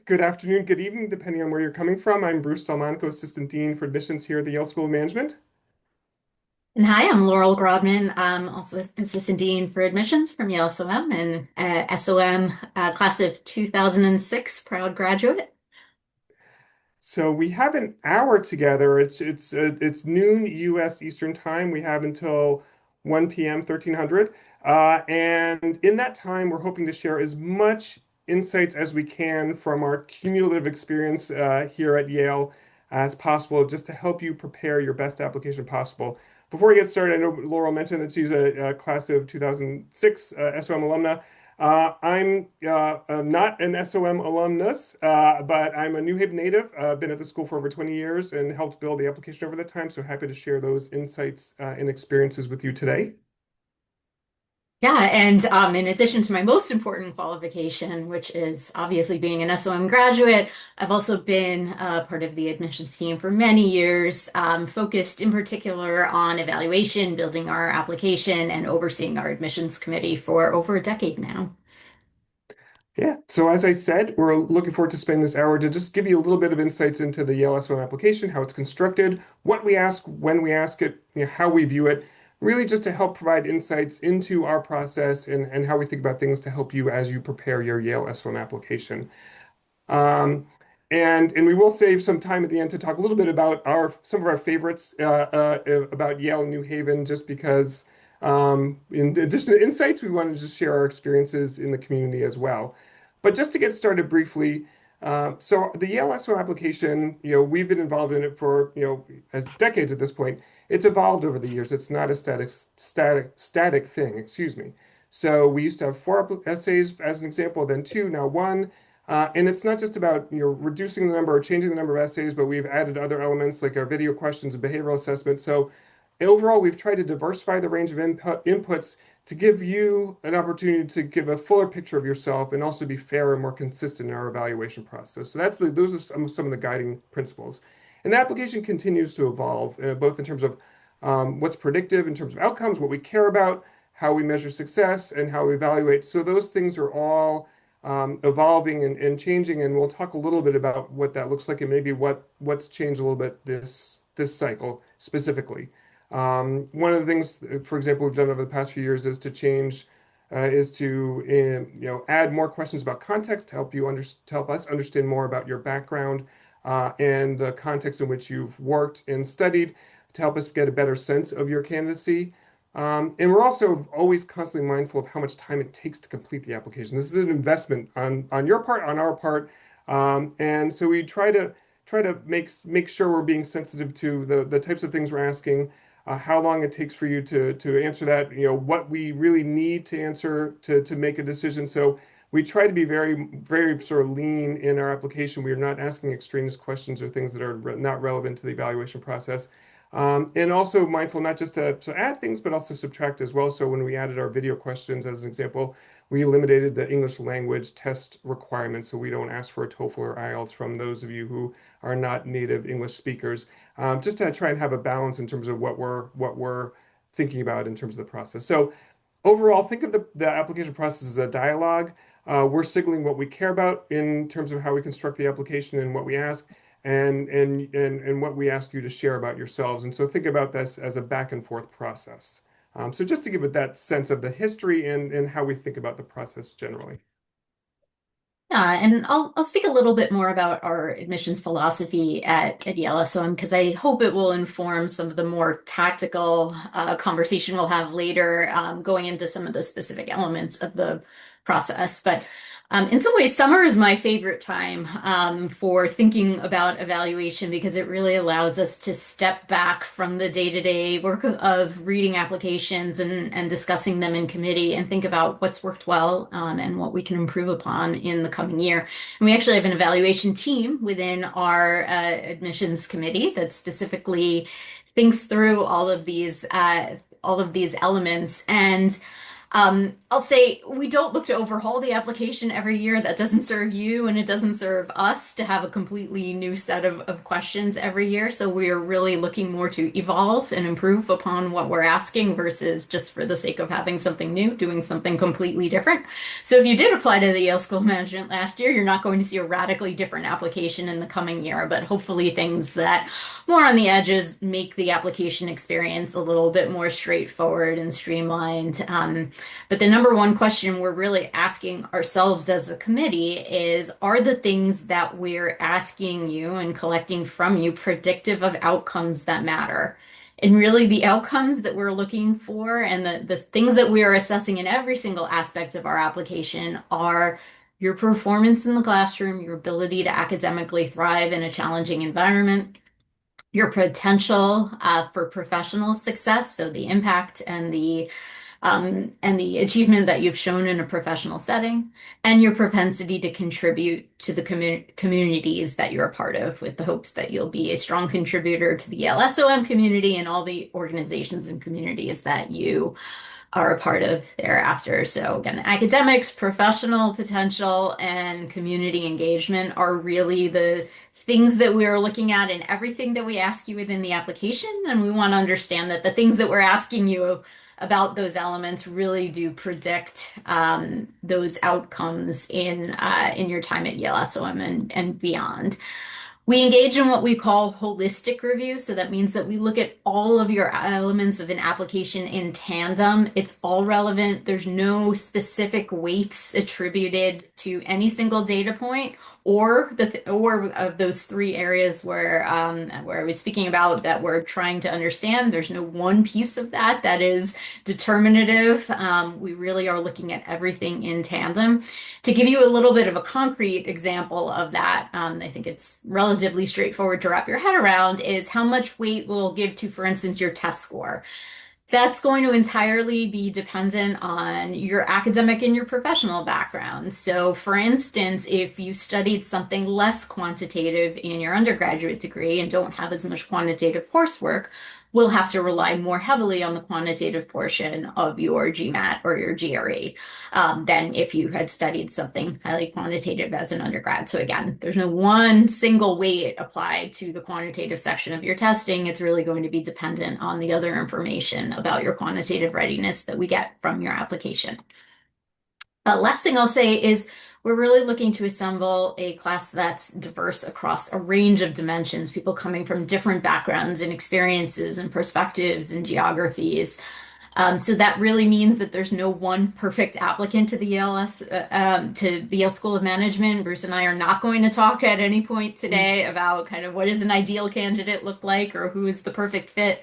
Good afternoon, good evening, depending on where you're coming from. I'm Bruce DelMonico, Assistant Dean for Admissions here at the Yale School of Management. And hi, I'm Laurel Grodman. I'm also Assistant Dean for Admissions from Yale SOM and SOM class of 2006, proud graduate. So we have an hour together. It's noon U.S. Eastern Time. We have until 1 p.m. 1300, and in that time, we're hoping to share as much insights as we can from our cumulative experience here at Yale as possible, just to help you prepare your best application possible. Before we get started, I know Laurel mentioned that she's a class of 2006 SOM alumna. I'm not an SOM alumnus, but I'm a New Haven native. Been at the school for over 20 years and helped build the application over that time. So happy to share those insights and experiences with you today. Yeah, and in addition to my most important qualification, which is obviously being an SOM graduate, I've also been part of the admissions team for many years, focused in particular on evaluation, building our application, and overseeing our admissions committee for over a decade now. Yeah. So as I said, we're looking forward to spending this hour to just give you a little bit of insights into the Yale SOM application, how it's constructed, what we ask, when we ask it, how we view it, really just to help provide insights into our process and how we think about things to help you as you prepare your Yale SOM application. Um, and we will save some time at the end to talk a little bit about our some of our favorites about Yale and New Haven, just because in addition to insights, we wanted to just share our experiences in the community as well. But just to get started briefly, so the Yale SO application, we've been involved in it for as decades at this point. It's evolved over the years. It's not a static thing. Excuse me. So we used to have four essays as an example, then two, now one. And it's not just about reducing the number or changing the number of essays, but we've added other elements like our video questions and behavioral assessment. So overall, we've tried to diversify the range of inputs to give you an opportunity to give a fuller picture of yourself and also be fair and more consistent in our evaluation process. So those are some of the guiding principles. And the application continues to evolve, both in terms of what's predictive, in terms of outcomes, what we care about, how we measure success, and how we evaluate. So those things are all evolving and changing, and we'll talk a little bit about what that looks like and maybe what's changed a little bit this cycle specifically. One of the things, for example, we've done over the past few years is to add more questions about context to help to help us understand more about your background and the context in which you've worked and studied to help us get a better sense of your candidacy. And we're also always constantly mindful of how much time it takes to complete the application. This is an investment on your part, on our part, and so we try to make sure we're being sensitive to the types of things we're asking, how long it takes for you to answer that, what we really need to answer to make a decision. So we try to be very sort of lean in our application. We are not asking extraneous questions or things that are not relevant to the evaluation process. And also mindful not just to add things, but also subtract as well. So when we added our video questions, as an example, we eliminated the English language test requirement. So we don't ask for a TOEFL or IELTS from those of you who are not native English speakers, just to try and have a balance in terms of what we're thinking about in terms of the process. So overall, think of the application process as a dialogue. We're signaling what we care about in terms of how we construct the application and what we ask and what we ask you to share about yourselves. And so think about this as a back and forth process. So just to give it that sense of the history and how we think about the process generally. Yeah, and I'll speak a little bit more about our admissions philosophy at Yale SOM because I hope it will inform some of the more tactical conversation we'll have later, going into some of the specific elements of the process. But in some ways, summer is my favorite time for thinking about evaluation because it really allows us to step back from the day-to-day work of reading applications and discussing them in committee and think about what's worked well and what we can improve upon in the coming year. And we actually have an evaluation team within our admissions committee that specifically thinks through all of these elements. And I'll say we don't look to overhaul the application every year. That doesn't serve you and it doesn't serve us to have a completely new set of questions every year. So we're really looking more to evolve and improve upon what we're asking versus just for the sake of having something new, doing something completely different. So if you did apply to the Yale School of Management last year, you're not going to see a radically different application in the coming year, but hopefully things that more on the edges make the application experience a little bit more straightforward and streamlined. But the number one question we're really asking ourselves as a committee is, are the things that we're asking you and collecting from you predictive of outcomes that matter? And really, the outcomes that we're looking for and the things that we are assessing in every single aspect of our application are your performance in the classroom, your ability to academically thrive in a challenging environment, your potential for professional success, so the impact and the achievement that you've shown in a professional setting, and your propensity to contribute to the communities that you're a part of, with the hopes that you'll be a strong contributor to the Yale SOM community and all the organizations and communities that you are a part of thereafter. So again, academics, professional potential, and community engagement are really the things that we're looking at in everything that we ask you within the application. And we want to understand that the things that we're asking you about those elements really do predict those outcomes in your time at Yale SOM and beyond. We engage in what we call holistic review. So that means that we look at all of your elements of an application in tandem. It's all relevant. There's no specific weights attributed to any single data point or of those three areas where I was speaking about that we're trying to understand. There's no one piece of that is determinative. We really are looking at everything in tandem. To give you a little bit of a concrete example of that, I think it's relatively straightforward to wrap your head around, is how much weight we'll give to, for instance, your test score. That's going to entirely be dependent on your academic and your professional background. So, for instance, if you studied something less quantitative in your undergraduate degree and don't have as much quantitative coursework, we'll have to rely more heavily on the quantitative portion of your GMAT or your GRE than if you had studied something highly quantitative as an undergrad. So again, there's no one single weight applied to the quantitative section of your testing. It's really going to be dependent on the other information about your quantitative readiness that we get from your application. Last thing I'll say is we're really looking to assemble a class that's diverse across a range of dimensions, people coming from different backgrounds and experiences and perspectives and geographies. So that really means that there's no one perfect applicant to the to the Yale School of Management. Bruce and I are not going to talk at any point today about kind of what does an ideal candidate look like or who is the perfect fit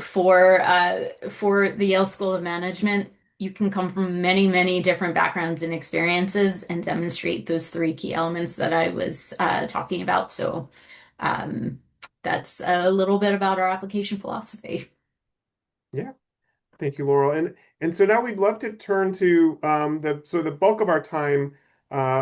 for the Yale School of Management. You can come from many, many different backgrounds and experiences and demonstrate those three key elements that I was talking about. So um, that's a little bit about our application philosophy. Yeah. Thank you, Laurel. And so now we'd love to turn to the bulk of our time.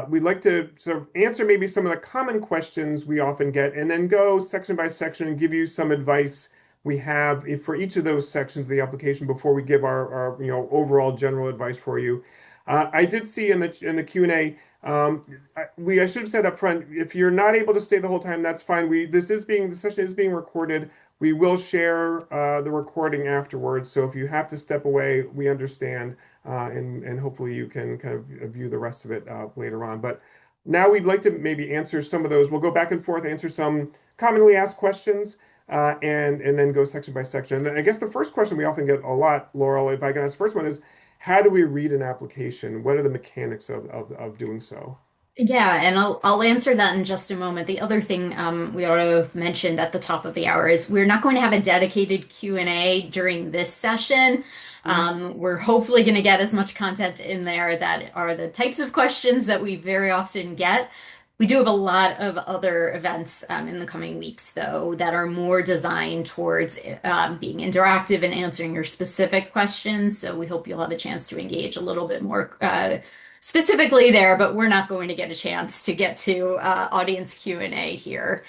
We'd like to sort of answer maybe some of the common questions we often get, and then go section by section and give you some advice we have for each of those sections of the application before we give our overall general advice for you. I did see in the Q&A. I should have said up front, if you're not able to stay the whole time, that's fine. The session is being recorded. We will share the recording afterwards, so if you have to step away, we understand, and hopefully you can kind of view the rest of it later on. But now we'd like to maybe answer some of those. We'll go back and forth, answer some commonly asked questions, and then go section by section. And then I guess the first question we often get a lot, Laurel, if I can ask the first one is, how do we read an application? What are the mechanics of doing so? Yeah, and I'll answer that in just a moment. The other thing we ought to have mentioned at the top of the hour is we're not going to have a dedicated Q&A during this session. We're hopefully going to get as much content in there that are the types of questions that we very often get. We do have a lot of other events in the coming weeks, though, that are more designed towards being interactive and answering your specific questions. So we hope you'll have a chance to engage a little bit more specifically there, but we're not going to get a chance to get to audience Q&A here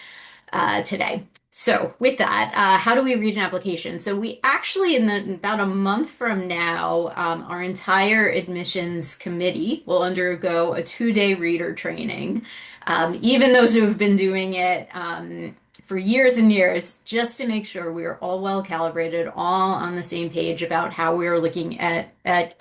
today. So with that, how do we read an application? So we actually, in about a month from now, our entire admissions committee will undergo a 2-day reader training. Even those who have been doing it for years and years, just to make sure we are all well calibrated, all on the same page about how we are looking at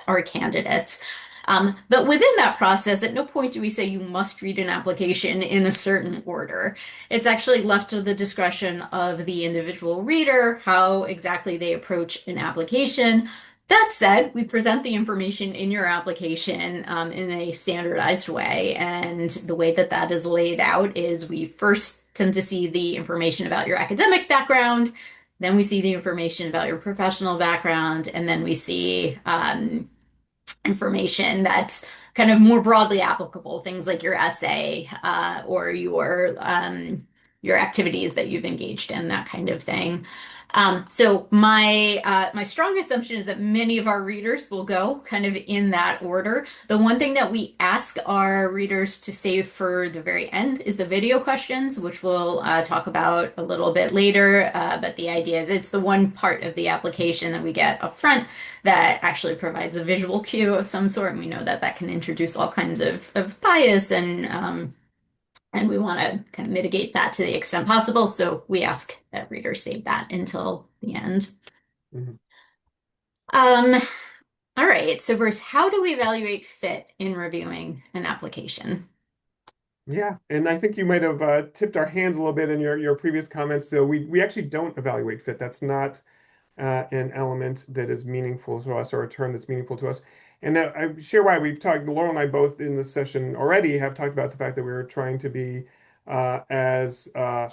our candidates. But within that process, at no point do we say you must read an application in a certain order. It's actually left to the discretion of the individual reader how exactly they approach an application. That said, we present the information in your application in a standardized way. And the way that that is laid out is we first tend to see the information about your academic background, then we see the information about your professional background, and then we see information that's kind of more broadly applicable, things like your essay or your activities that you've engaged in, that kind of thing. So my strong assumption is that many of our readers will go kind of in that order. The one thing that we ask our readers to save for the very end is the video questions, which we'll talk about a little bit later. But the idea is it's the one part of the application that we get up front that actually provides a visual cue of some sort. And we know that that can introduce all kinds of bias and we want to kind of mitigate that to the extent possible. So we ask that readers save that until the end. Mhm. Um, all right. So Bruce, how do we evaluate fit in reviewing an application? Yeah, and I think you might have tipped our hands a little bit in your previous comments. So we actually don't evaluate fit. That's not an element that is meaningful to us or a term that's meaningful to us. And I share why we've talked, Laurel and I both in this session already have talked about the fact that we were trying to be as uh,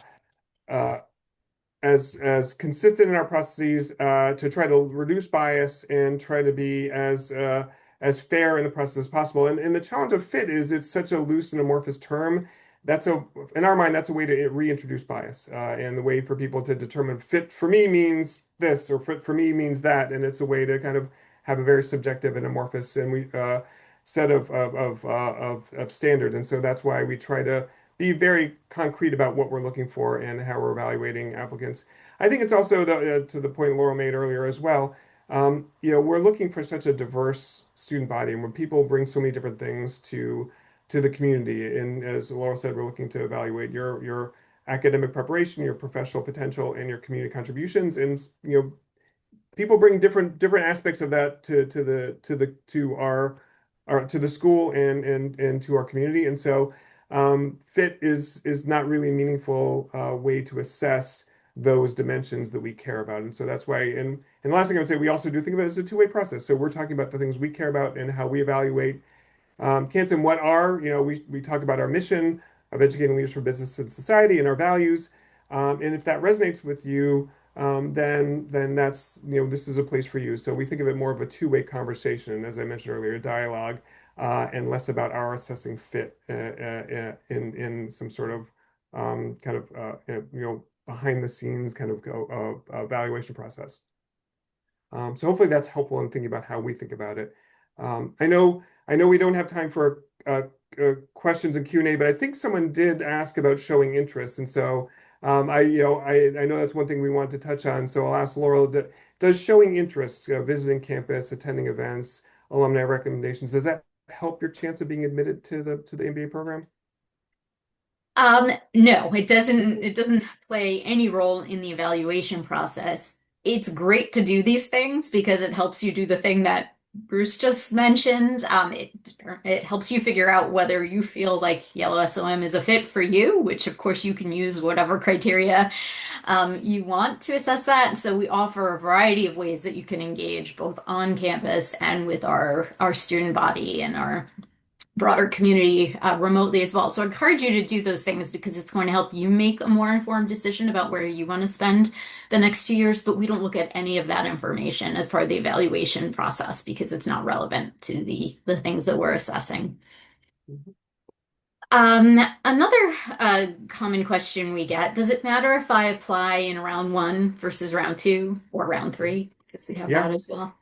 as consistent in our processes to try to reduce bias and try to be as fair in the process as possible. And the challenge of fit is it's such a loose and amorphous term. That's a In our mind, that's a way to reintroduce bias and the way for people to determine fit for me means this or fit for me means that, and it's a way to kind of have a very subjective and amorphous and we set of standards. And so that's why we try to be very concrete about what we're looking for and how we're evaluating applicants. I think it's also to the point Laurel made earlier as well. We're looking for such a diverse student body, and when people bring so many different things to the community, and as Laurel said, we're looking to evaluate your academic preparation, your professional potential, and your community contributions. And people bring different aspects of that to our to the school and to our community. And so fit is not really a meaningful way to assess those dimensions that we care about. And so that's why, and the last thing I would say, we also do think of it as a two-way process. So we're talking about the things we care about and how we evaluate Canton, what are, we talk about our mission of educating leaders for business and society and our values. And if that resonates with you, then that's, this is a place for you. So we think of it more of a two-way conversation, as I mentioned earlier, dialogue, and less about our assessing fit in some sort of kind of behind the scenes kind of evaluation process. So hopefully that's helpful in thinking about how we think about it. I know we don't have time for questions and Q&A, but I think someone did ask about showing interest, and so I know that's one thing we want to touch on. So I'll ask Laurel, does showing interest, visiting campus, attending events, alumni recommendations, does that help your chance of being admitted to the MBA program? No, it doesn't play any role in the evaluation process. It's great to do these things because it helps you do the thing that Bruce just mentioned. It helps you figure out whether you feel like Yellow SOM is a fit for you, which of course you can use whatever criteria you want to assess that. And so we offer a variety of ways that you can engage both on campus and with our student body and our broader community remotely as well. So I encourage you to do those things because it's going to help you make a more informed decision about where you want to spend the next 2 years. But we don't look at any of that information as part of the evaluation process because it's not relevant to the things that we're assessing. Mhm. Another common question we get, does it matter if I apply in round one versus round two or round three? Because we have that Yeah. as well.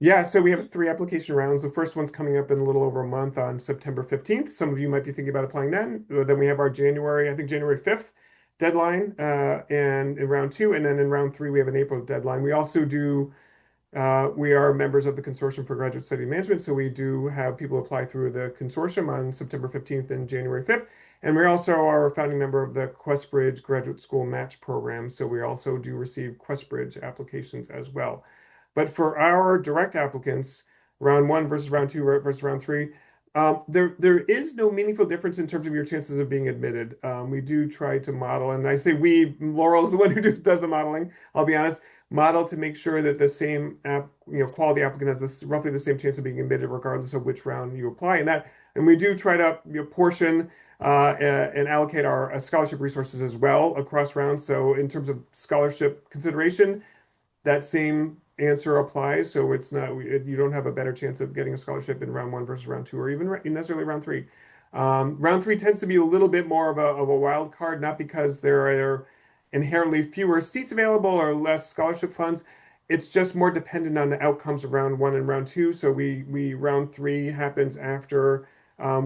Yeah, so we have three application rounds. The first one's coming up in a little over a month on September 15th. Some of you might be thinking about applying then. Then we have our January, I think January 5th, deadline, and in round two, and then in round three we have an April deadline. We also do we are members of the Consortium for Graduate Study Management, so we do have people apply through the consortium on September 15th and January 5th. And we also are a founding member of the QuestBridge Graduate School Match Program, so we also do receive QuestBridge applications as well. But for our direct applicants, round one versus round two versus round three, there is no meaningful difference in terms of your chances of being admitted. We do try to model, and I say we, Laurel is the one who does the modeling. I'll be honest, model to make sure that the same quality applicant has roughly the same chance of being admitted regardless of which round you apply. And we do try to portion and allocate our scholarship resources as well across rounds. So in terms of scholarship consideration, that same answer applies. So it's not you don't have a better chance of getting a scholarship in round one versus round two, or even necessarily round three. Round three tends to be a little bit more of a wild card, not because there are inherently fewer seats available or less scholarship funds. It's just more dependent on the outcomes of round one and round two. So we round three happens after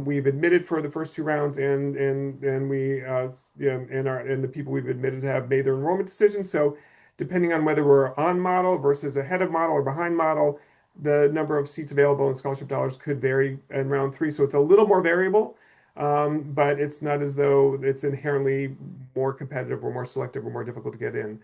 we've admitted for the first two rounds, and we yeah, and the people we've admitted have made their enrollment decisions. So depending on whether we're on model versus ahead of model or behind model, the number of seats available and scholarship dollars could vary in round three. So it's a little more variable, but it's not as though it's inherently more competitive or more selective or more difficult to get in.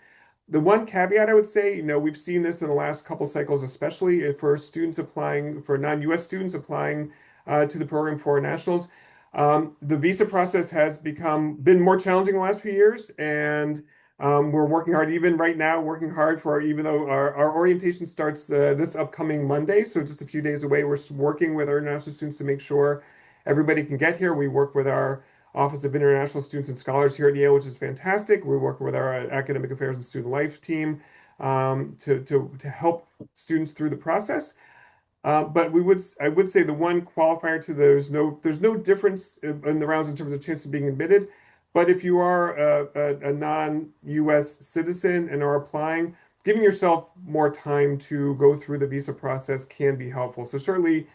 The one caveat I would say, we've seen this in the last couple cycles, especially for students applying, for non-US students applying to the program for nationals. The visa process has been more challenging the last few years, and we're working hard, even right now, working hard for, even though our orientation starts this upcoming Monday, so just a few days away, we're working with our international students to make sure everybody can get here. We work with our Office of International Students and Scholars here at Yale, which is fantastic. We work with our Academic Affairs and Student Life team to help students through the process. But I would say the one qualifier to there's no difference in the rounds in terms of chance of being admitted. But if you are a non-US citizen and are applying, giving yourself more time to go through the visa process can be helpful. So certainly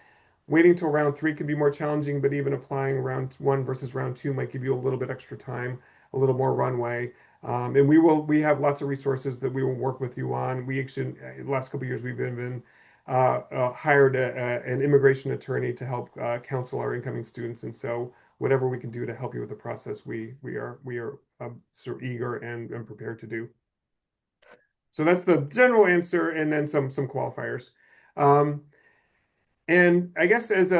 waiting till round three can be more challenging, but even applying round one versus round two might give you a little bit extra time, a little more runway. And we have lots of resources that we will work with you on. We actually, the last couple of years, we've been hired an immigration attorney to help counsel our incoming students. And so whatever we can do to help you with the process, we are sort of eager and prepared to do. So that's the general answer, and then some qualifiers. Um, and I guess as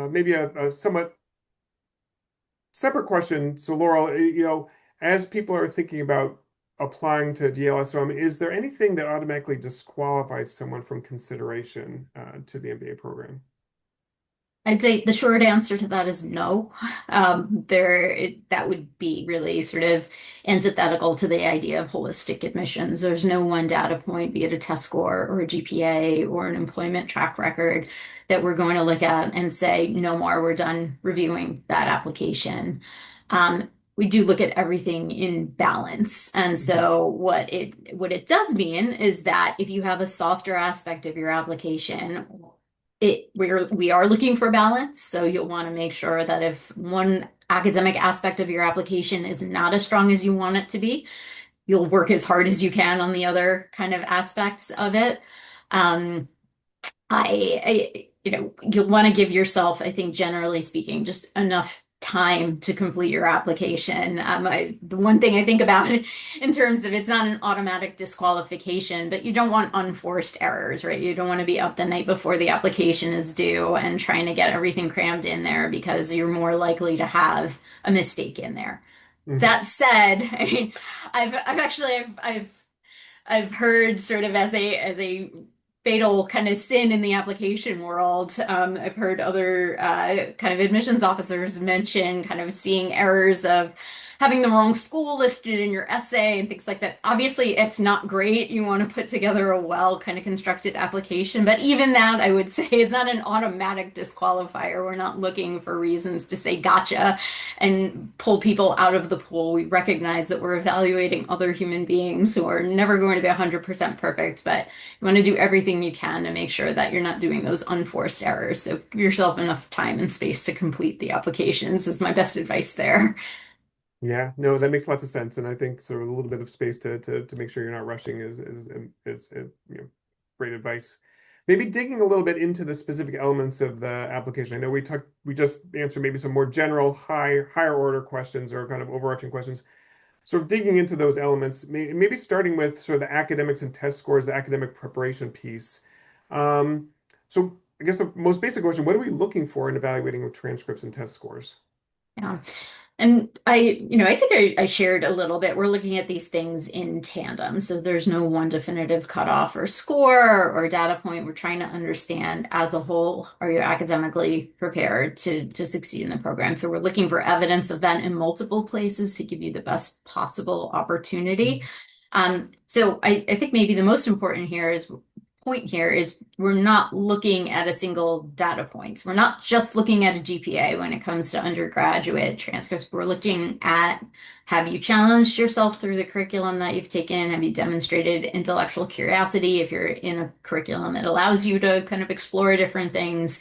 maybe a somewhat separate question, so Laurel, as people are thinking about applying to Yale SOM, is there anything that automatically disqualifies someone from consideration to the MBA program? I'd say the short answer to that is no. That would be really sort of antithetical to the idea of holistic admissions. There's no one data point, be it a test score or a GPA or an employment track record, that we're going to look at and say, no more, we're done reviewing that application. We do look at everything in balance. And Mhm. so what it does mean is that if you have a softer aspect of your application, we are looking for balance, so you'll want to make sure that if one academic aspect of your application is not as strong as you want it to be, you'll work as hard as you can on the other kind of aspects of it. Um, you'll want to give yourself, I think, generally speaking, just enough time to complete your application. The one thing I think about it in terms of, it's not an automatic disqualification, but you don't want unforced errors, right? You don't want to be up the night before the application is due and trying to get everything crammed in there, because you're more likely to have a mistake in there. Mhm. That said, I mean, I've heard sort of as a fatal kind of sin in the application world. I've heard other kind of admissions officers mention kind of seeing errors of having the wrong school listed in your essay and things like that. Obviously, it's not great. You want to put together a well kind of constructed application, but even that, I would say, is not an automatic disqualifier. We're not looking for reasons to say gotcha and pull people out of the pool. We recognize that we're evaluating other human beings who are never going to be 100% perfect, but you want to do everything you can to make sure that you're not doing those unforced errors. So give yourself enough time and space to complete the applications is my best advice there. Yeah, no, that makes lots of sense, and I think sort of a little bit of space to make sure you're not rushing is great advice. Maybe digging a little bit into the specific elements of the application. I know we just answered maybe some more general higher order questions or kind of overarching questions. Sort of digging into those elements, maybe starting with sort of the academics and test scores, the academic preparation piece. Um, so I guess the most basic question, what are we looking for in evaluating transcripts and test scores? Yeah. And I think I shared a little bit. We're looking at these things in tandem. So there's no one definitive cutoff or score or data point. We're trying to understand as a whole, are you academically prepared to succeed in the program? So we're looking for evidence of that in multiple places to give you the best possible opportunity. So I think maybe the most important point here is we're not looking at a single data point. We're not just looking at a GPA when it comes to undergraduate transcripts. We're looking at, have you challenged yourself through the curriculum that you've taken? Have you demonstrated intellectual curiosity if you're in a curriculum that allows you to kind of explore different things?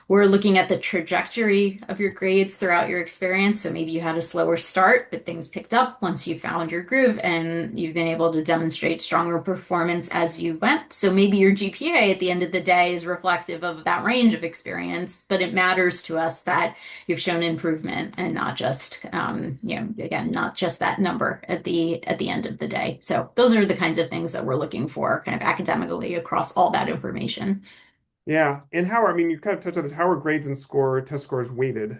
We're looking at the trajectory of your grades throughout your experience. So maybe you had a slower start, but things picked up once you found your groove and you've been able to demonstrate stronger performance as you went. So maybe your GPA at the end of the day is reflective of that range of experience, but it matters to us that you've shown improvement and not just, again, not just that number at the end of the day. So those are the kinds of things that we're looking for kind of academically across all that information. Yeah, and I mean, you kind of touched on this. How are grades and test scores weighted?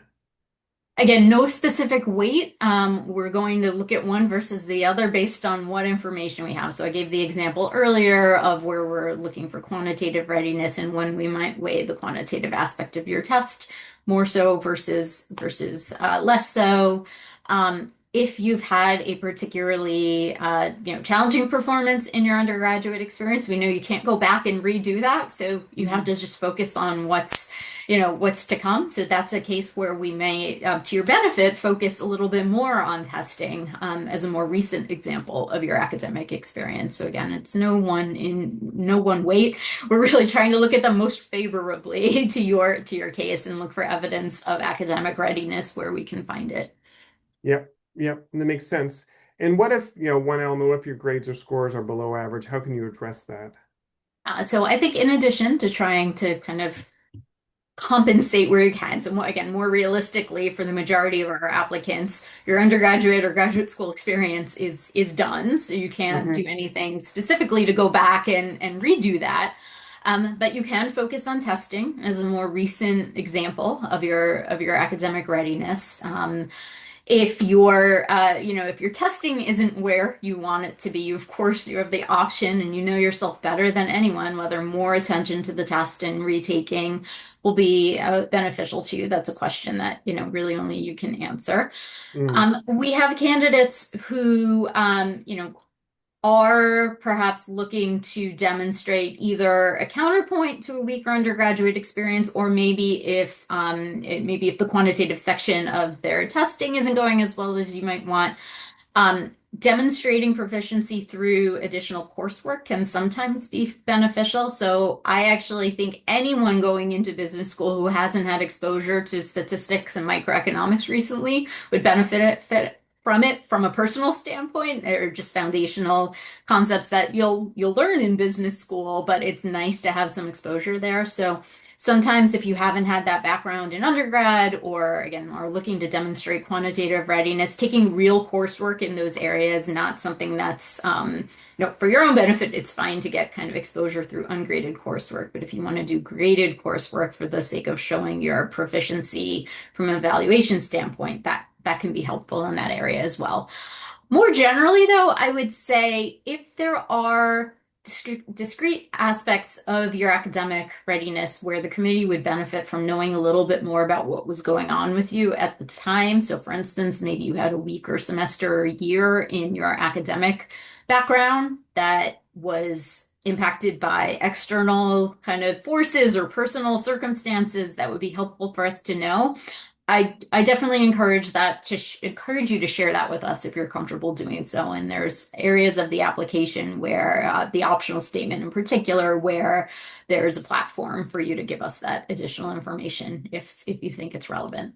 Again, no specific weight. We're going to look at one versus the other based on what information we have. So I gave the example earlier of where we're looking for quantitative readiness and when we might weigh the quantitative aspect of your test more so versus less so. If you've had a particularly challenging performance in your undergraduate experience, we know you can't go back and redo that. So you have Mhm. to just focus on what's to come. So that's a case where we may, to your benefit, focus a little bit more on testing as a more recent example of your academic experience. So again, it's no one weight. We're really trying to look at them most favorably to your case and look for evidence of academic readiness where we can find it. Yep, yep, that makes sense. And what if, one element, what if your grades or scores are below average? How can you address that? So I think in addition to trying to kind of compensate where you can. So more, again, more realistically, for the majority of our applicants, your undergraduate or graduate school experience is done. So you can't do Hmm. anything specifically to go back and redo that. But you can focus on testing as a more recent example of your academic readiness. If your testing isn't where you want it to be, of course you have the option and you know yourself better than anyone, whether more attention to the test and retaking will be beneficial to you. That's a question that, really only you can answer. Mm. We have candidates who, are perhaps looking to demonstrate either a counterpoint to a weaker undergraduate experience, or maybe if the quantitative section of their testing isn't going as well as you might want, demonstrating proficiency through additional coursework can sometimes be beneficial. So I actually think anyone going into business school who hasn't had exposure to statistics and microeconomics recently would benefit from it from a personal standpoint, or just foundational concepts that you'll learn in business school, but it's nice to have some exposure there. So sometimes if you haven't had that background in undergrad or again are looking to demonstrate quantitative readiness, taking real coursework in those areas, not something that's for your own benefit, it's fine to get kind of exposure through ungraded coursework. But if you want to do graded coursework for the sake of showing your proficiency from an evaluation standpoint, that can be helpful in that area as well. More generally, though, I would say if there are discrete aspects of your academic readiness where the committee would benefit from knowing a little bit more about what was going on with you at the time. So, for instance, maybe you had a week or semester or year in your academic background that was impacted by external kind of forces or personal circumstances that would be helpful for us to know. I definitely encourage you to share that with us if you're comfortable doing so. And there's areas of the application where the optional statement in particular, where there's a platform for you to give us that additional information if you think it's relevant.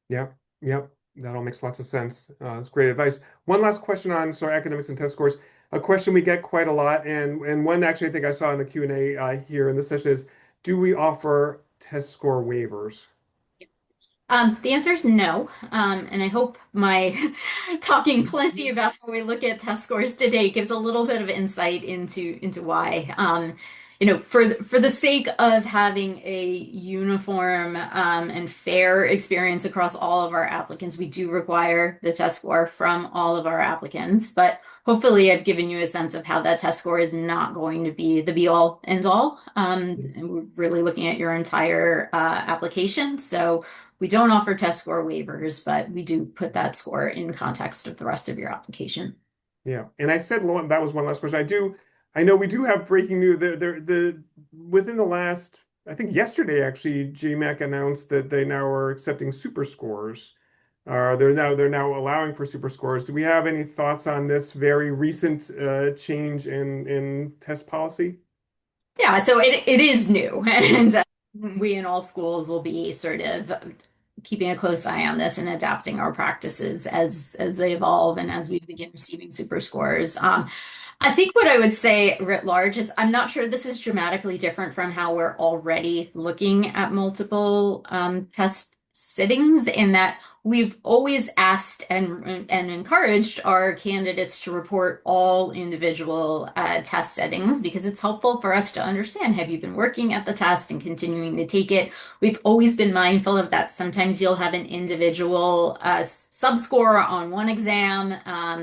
Yep, yep. That all makes lots of sense. That's great advice. One last question on academics and test scores. A question we get quite a lot, and one actually I think I saw in the Q&A here in this session is, do we offer test score waivers? The answer is no. And I hope my talking plenty about how we look at test scores today gives a little bit of insight into why. For the sake of having a uniform and fair experience across all of our applicants, we do require the test score from all of our applicants. But hopefully, I've given you a sense of how that test score is not going to be the be all end all. And we're really looking at your entire application. So we don't offer test score waivers, but we do put that score in context of the rest of your application. Yeah, and I said that was one last question. I know we do have breaking news. Within the last, I think yesterday actually, GMAT announced that they now are accepting super scores. They're now allowing for super scores. Do we have any thoughts on this very recent change in test policy? Yeah, so it is new, and we in all schools will be sort of keeping a close eye on this and adapting our practices as they evolve and as we begin receiving super scores. I think what I would say writ large is I'm not sure this is dramatically different from how we're already looking at multiple test sittings in that we've always asked and encouraged our candidates to report all individual test settings because it's helpful for us to understand, have you been working at the test and continuing to take it? We've always been mindful of that. Sometimes you'll have an individual subscore on one exam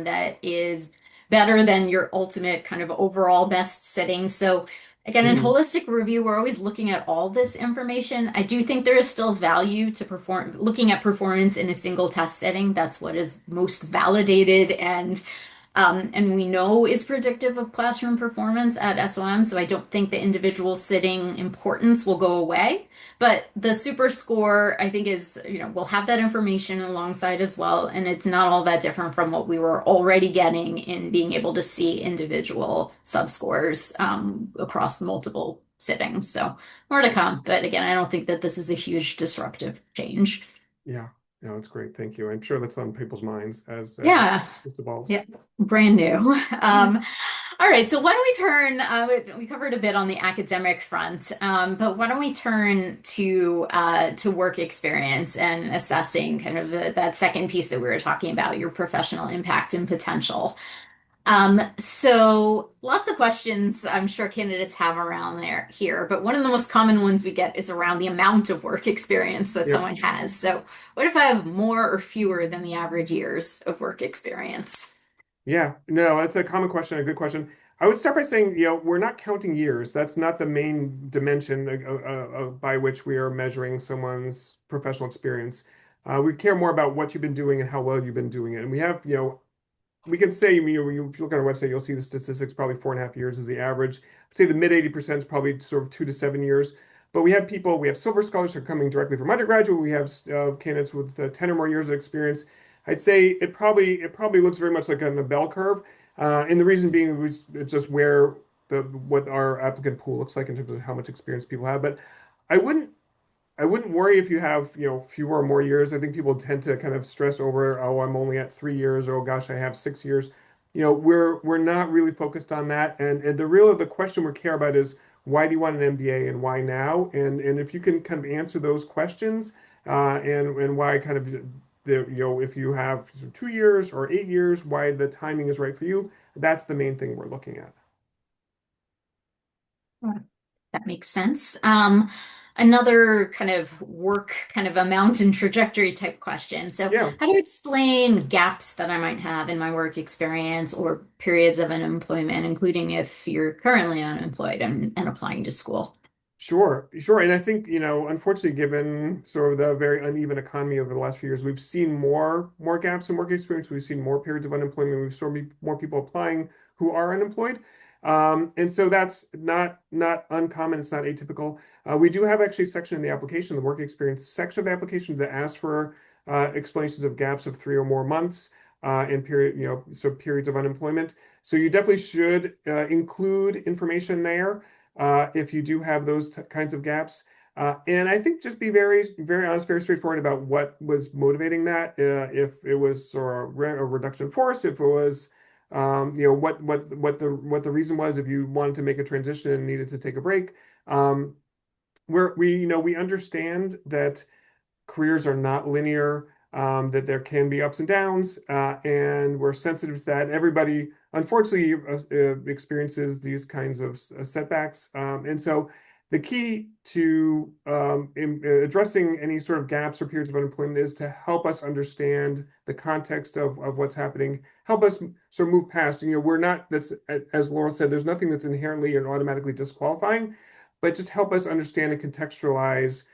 that is better than your ultimate kind of overall best setting. So again, in Mhm. holistic review, we're always looking at all this information. I do think there is still value to looking at performance in a single test setting. That's what is most validated and we know is predictive of classroom performance at SOM. So I don't think the individual sitting importance will go away. But the super score, I think, we'll have that information alongside as well. And it's not all that different from what we were already getting in being able to see individual subscores across multiple sittings. So more to come. But again, I don't think that this is a huge disruptive change. Yeah, no, that's great. Thank you. I'm sure that's on people's minds as Yeah. this evolves. Yeah, brand new. All right, so why don't we turn? We covered a bit on the academic front, but why don't we turn to work experience and assessing kind of that second piece that we were talking about, your professional impact and potential. So lots of questions I'm sure candidates have around there here, but one of the most common ones we get is around the amount of work experience that Yep. someone has. So what if I have more or fewer than the average years of work experience? Yeah, no, that's a common question, a good question. I would start by saying, we're not counting years. That's not the main dimension by which we are measuring someone's professional experience. We care more about what you've been doing and how well you've been doing it. And we have, we can say, if you look on our website, you'll see the statistics, probably 4.5 years is the average. I'd say the mid 80% is probably sort of 2 to 7 years. But we have silver scholars who are coming directly from undergraduate. We have candidates with 10 or more years of experience. I'd say it probably looks very much like on a bell curve. And the reason being, it's just where what our applicant pool looks like in terms of how much experience people have. But I wouldn't I wouldn't worry if you have, fewer or more years. I think people tend to kind of stress over, oh, I'm only at 3 years, or oh gosh, I have 6 years. We're not really focused on that. And the question we care about is why do you want an MBA and why now? And if you can kind of answer those questions, and why kind of if you have 2 years or 8 years, why the timing is right for you, that's the main thing we're looking at. That makes sense. Another kind of work, kind of amount and trajectory type question. So, Yeah. how do you explain gaps that I might have in my work experience or periods of unemployment, including if you're currently unemployed and applying to school? Sure, sure. And I think, unfortunately, given sort of the very uneven economy over the last few years, we've seen more gaps in work experience. We've seen more periods of unemployment. We've sort of more people applying who are unemployed. And so that's not uncommon. It's not atypical. We do have actually a section in the application, the work experience section of the application that asks for explanations of gaps of 3 or more months in so periods of unemployment. So you definitely should include information there if you do have those kinds of gaps. And I think just be very, very honest, very straightforward about what was motivating that. If it was sort of a reduction in force, if it was, what the reason was, if you wanted to make a transition and needed to take a break. Um, we understand that careers are not linear, that there can be ups and downs, and we're sensitive to that. Everybody, unfortunately, experiences these kinds of setbacks. And so the key to addressing any sort of gaps or periods of unemployment is to help us understand the context of what's happening, help us sort of move past. We're not, that's, as Laurel said, there's nothing that's inherently and automatically disqualifying, but just help us understand and contextualize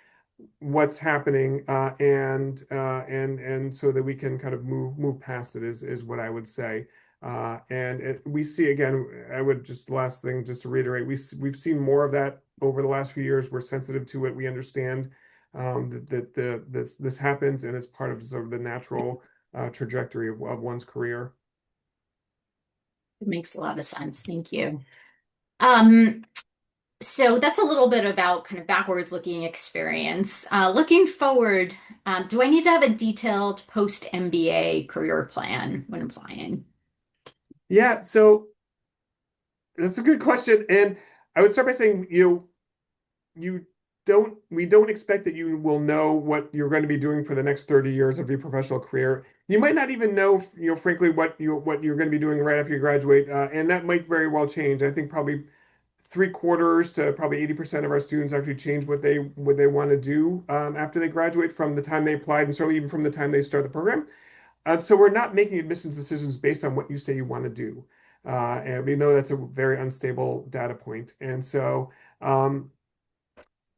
what's happening and so that we can kind of move past it is what I would say. We see again, I would just last thing just to reiterate, we've seen more of that over the last few years. We're sensitive to it. We understand this happens and it's part of sort of the natural trajectory of one's career. It makes a lot of sense. Thank you. Um, so that's a little bit about kind of backwards looking experience. Looking forward, do I need to have a detailed post-MBA career plan when applying? Yeah, so that's a good question. And I would start by saying, you we don't expect that you will know what you're going to be doing for the next 30 years of your professional career. You might not even know, frankly, what you're going to be doing right after you graduate, and that might very well change. I think probably three-quarters to probably 80% of our students actually change what they want to do after they graduate from the time they applied, and certainly even from the time they start the program. So we're not making admissions decisions based on what you say you want to do, and we know that's a very unstable data point, and so.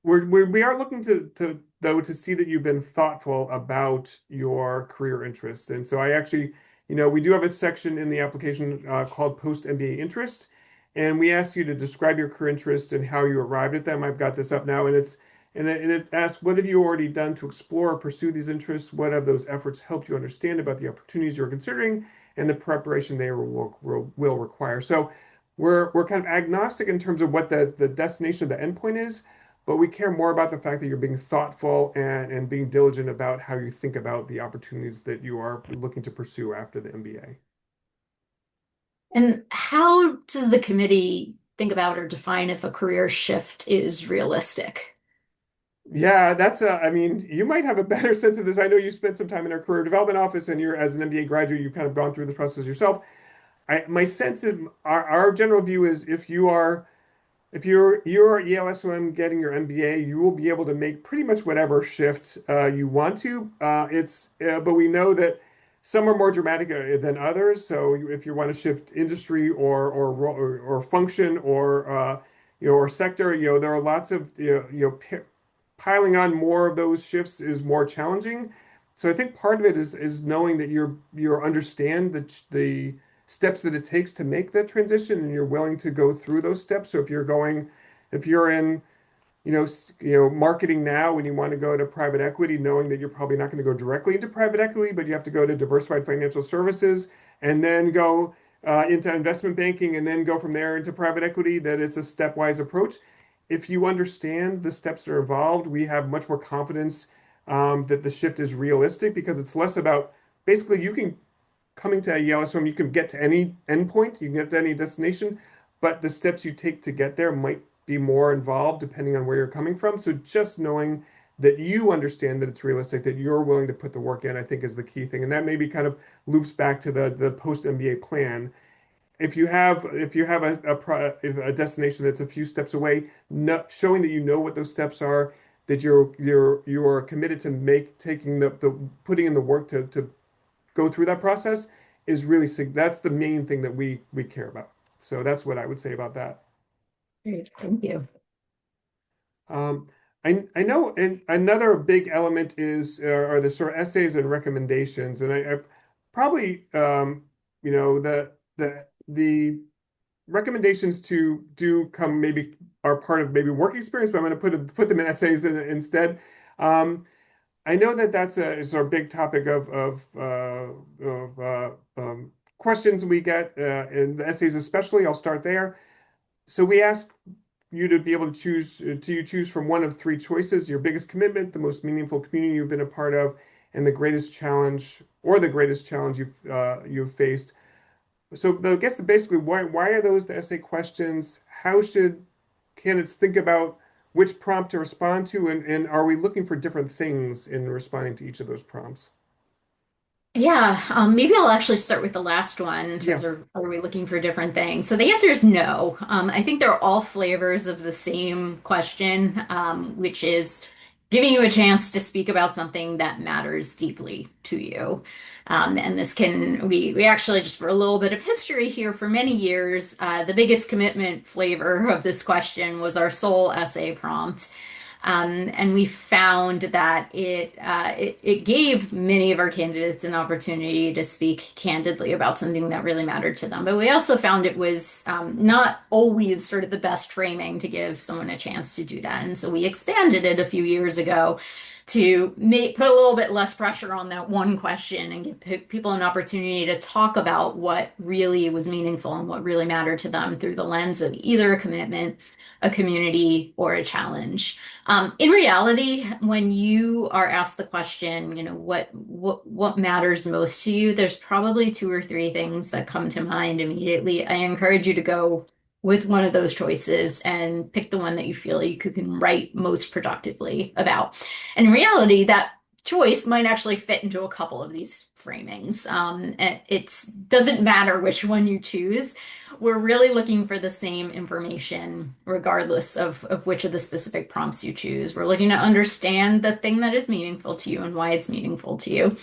We are looking to though to see that you've been thoughtful about your career interests. And so I actually, we do have a section in the application called Post-MBA Interest, and we asked you to describe your career interests and how you arrived at them. I've got this up now, and it asks, what have you already done to explore or pursue these interests? What have those efforts helped you understand about the opportunities you're considering and the preparation they will require? So we're kind of agnostic in terms of what the destination of the endpoint is, but we care more about the fact that you're being thoughtful and being diligent about how you think about the opportunities that you are looking to pursue after the MBA. And how does the committee think about or define if a career shift is realistic? Yeah, I mean, you might have a better sense of this. I know you spent some time in our career development office and you're, as an MBA graduate, you've kind of gone through the process yourself. My sense of our general view is if you're at Yale SOM getting your MBA, you will be able to make pretty much whatever shift you want to. But we know that some are more dramatic than others. So if you want to shift industry or function or sector, there are lots of piling on more of those shifts is more challenging. So I think part of it is knowing that you understand the steps that it takes to make that transition and you're willing to go through those steps. So if you're in marketing now and you want to go to private equity, knowing that you're probably not going to go directly into private equity, but you have to go to diversified financial services and then go into investment banking and then go from there into private equity, that it's a stepwise approach. If you understand the steps that are involved, we have much more confidence that the shift is realistic because it's less about basically you can coming to a Yale SOM, you can get to any endpoint, you can get to any destination, but the steps you take to get there might be more involved depending on where you're coming from. So just knowing that you understand that it's realistic, that you're willing to put the work in, I think is the key thing. And that maybe kind of loops back to the post MBA plan. If you have a destination that's a few steps away, showing that you know what those steps are, that you're committed to taking the putting in the work to go through that process is really that's the main thing that we care about. So that's what I would say about that. Great, thank you. Um, I know, and another big element is are the sort of essays and recommendations, and I probably the recommendations to do come maybe are part of maybe work experience, but I'm going to put them in essays instead. I know that that's is our big topic of questions we get in the essays, especially. I'll start there. So we ask you to be able to choose from one of three choices: your biggest commitment, the most meaningful community you've been a part of, and the greatest challenge or the greatest challenge you've faced. So I guess basically, why are those the essay questions? How should candidates think about which prompt to respond to, and are we looking for different things in responding to each of those prompts? Yeah, maybe I'll actually start with the last one in Yeah. terms of are we looking for different things? So the answer is no. I think they're all flavors of the same question, which is giving you a chance to speak about something that matters deeply to you. And this can, we actually, just for a little bit of history here, for many years, the biggest commitment flavor of this question was our sole essay prompt. And we found that it gave many of our candidates an opportunity to speak candidly about something that really mattered to them. But we also found it was not always sort of the best framing to give someone a chance to do that. And so we expanded it a few years ago to put a little bit less pressure on that one question and give people an opportunity to talk about what really was meaningful and what really mattered to them through the lens of either a commitment, a community, or a challenge. In reality, when you are asked the question, what matters most to you, there's probably two or three things that come to mind immediately. I encourage you to go with one of those choices and pick the one that you feel you can write most productively about. And in reality, that choice might actually fit into a couple of these framings. It doesn't matter which one you choose. We're really looking for the same information, regardless of which of the specific prompts you choose. We're looking to understand the thing that is meaningful to you and why it's meaningful to you.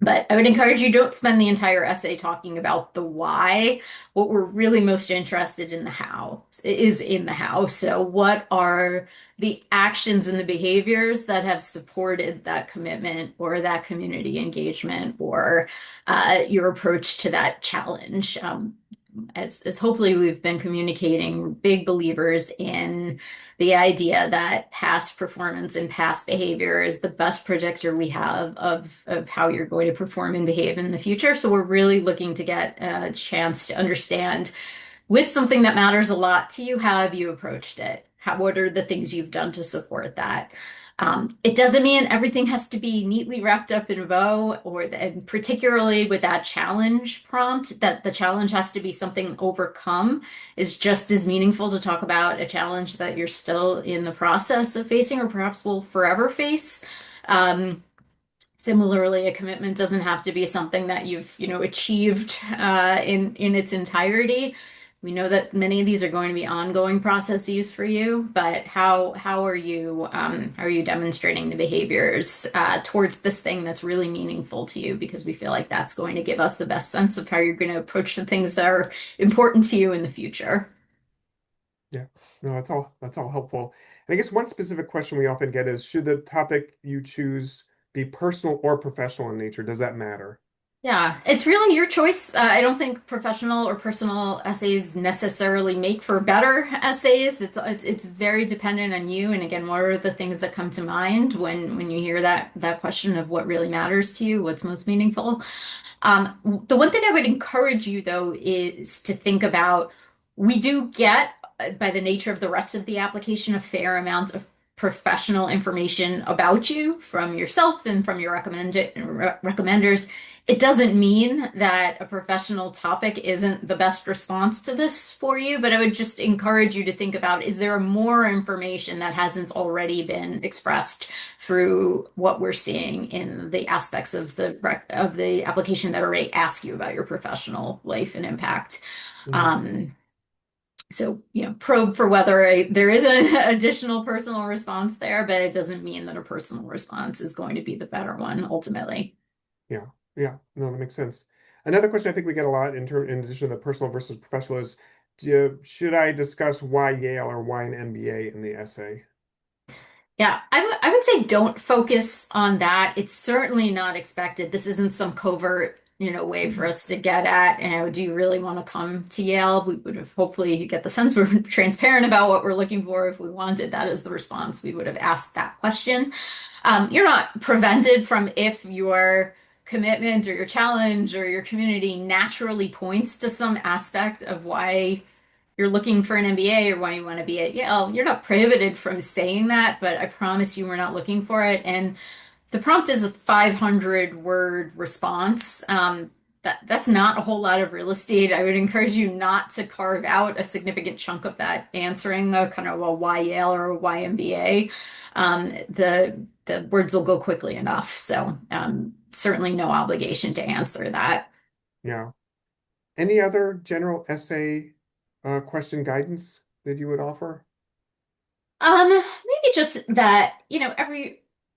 But I would encourage you don't spend the entire essay talking about the why. What we're really most interested in the how is in the how. So what are the actions and the behaviors that have supported that commitment or that community engagement or your approach to that challenge? As hopefully we've been communicating, we're big believers in the idea that past performance and past behavior is the best predictor we have of how you're going to perform and behave in the future. So we're really looking to get a chance to understand with something that matters a lot to you, how have you approached it? What are the things you've done to support that? It doesn't mean everything has to be neatly wrapped up in a bow, and particularly with that challenge prompt, that the challenge has to be something overcome is just as meaningful to talk about a challenge that you're still in the process of facing or perhaps will forever face. Um, Similarly, a commitment doesn't have to be something that you've, achieved in its entirety. We know that many of these are going to be ongoing processes for you, but how are you demonstrating the behaviors towards this thing that's really meaningful to you? Because we feel like that's going to give us the best sense of how you're going to approach the things that are important to you in the future. Yeah, no, that's all helpful. And I guess one specific question we often get is, should the topic you choose be personal or professional in nature? Does that matter? Yeah, it's really your choice. I don't think professional or personal essays necessarily make for better essays. It's very dependent on you. And again, what are the things that come to mind when you hear that question of what really matters to you, what's most meaningful? The one thing I would encourage you though is to think about, we do get, by the nature of the rest of the application, a fair amount of professional information about you from yourself and from your recommenders. It doesn't mean that a professional topic isn't the best response to this for you, but I would just encourage you to think about, is there more information that hasn't already been expressed through what we're seeing in the aspects of the application that already ask you about your professional life and impact? Mhm. Um, so, probe for whether there is an additional personal response there, but it doesn't mean that a personal response is going to be the better one ultimately. Yeah, yeah, no, that makes sense. Another question I think we get a lot in addition to the personal versus professional is, should I discuss why Yale or why an MBA in the essay? Yeah, I would say don't focus on that. It's certainly not expected. This isn't some covert, way for us to get at, do you really want to come to Yale? We would have hopefully you get the sense we're transparent about what we're looking for. If we wanted that as the response, we would have asked that question. You're not prevented from, if your commitment or your challenge or your community naturally points to some aspect of why you're looking for an MBA or why you want to be at Yale, you're not prohibited from saying that, but I promise you we're not looking for it. And the prompt is a 500 word response. That's not a whole lot of real estate. I would encourage you not to carve out a significant chunk of that answering the kind of a why Yale or a why MBA. The words will go quickly enough. So certainly no obligation to answer that. Yeah. Any other general essay question guidance that you would offer? Maybe just that,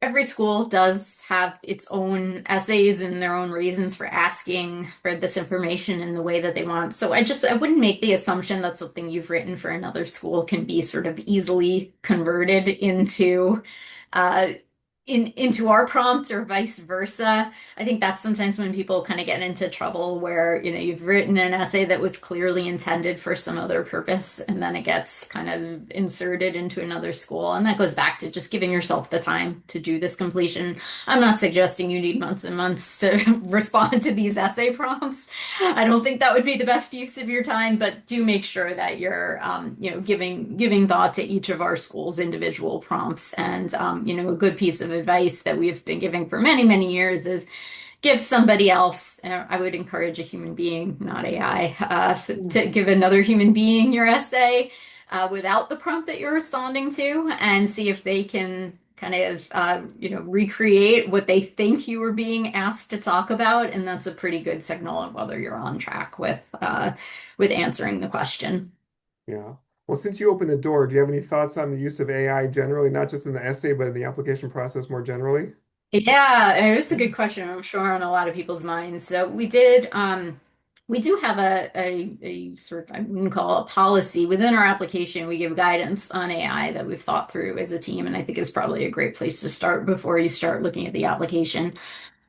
every school does have its own essays and their own reasons for asking for this information in the way that they want. So I wouldn't make the assumption that something you've written for another school can be sort of easily converted uh into our prompt or vice versa. I think that's sometimes when people kind of get into trouble where, you've written an essay that was clearly intended for some other purpose and then it gets kind of inserted into another school. And that goes back to just giving yourself the time to do this completion. I'm not suggesting you need months and months to respond to these essay prompts. I don't think that would be the best use of your time, but do make sure that you're, giving thought to each of our schools' individual prompts. And, a good piece of advice that we've been giving for many, many years is give somebody else, I would encourage a human being, not AI, to give another human being your essay without the prompt that you're responding to and see if they can kind of, recreate what they think you were being asked to talk about. And that's a pretty good signal of whether you're on track with answering the question. Yeah. Well, since you opened the door, do you have any thoughts on the use of AI generally, not just in the essay, but in the application process more generally? Yeah, it's a good question. I'm sure on a lot of people's minds. So we do have a sort of, I wouldn't call it a policy within our application. We give guidance on AI that we've thought through as a team, and I think is probably a great place to start before you start looking at the application.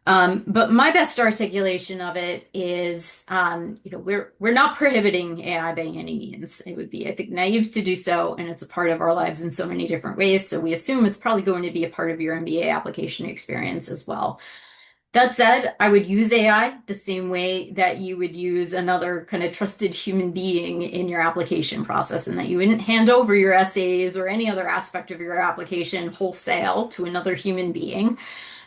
But my best articulation of it is, we're not prohibiting AI by any means. It would be, I think, naive to do so, and it's a part of our lives in so many different ways. So we assume it's probably going to be a part of your MBA application experience as well. That said, I would use AI the same way that you would use another kind of trusted human being in your application process, and that you wouldn't hand over your essays or any other aspect of your application wholesale to another human being.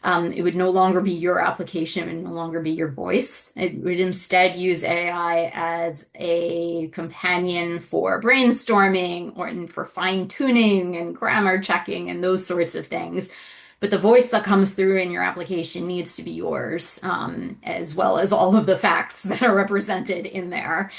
It would no longer be your application and no longer be your voice. It would instead use AI as a companion for brainstorming or for fine tuning and grammar checking and those sorts of things. But the voice that comes through in your application needs to be yours, as well as all of the facts that are represented in there.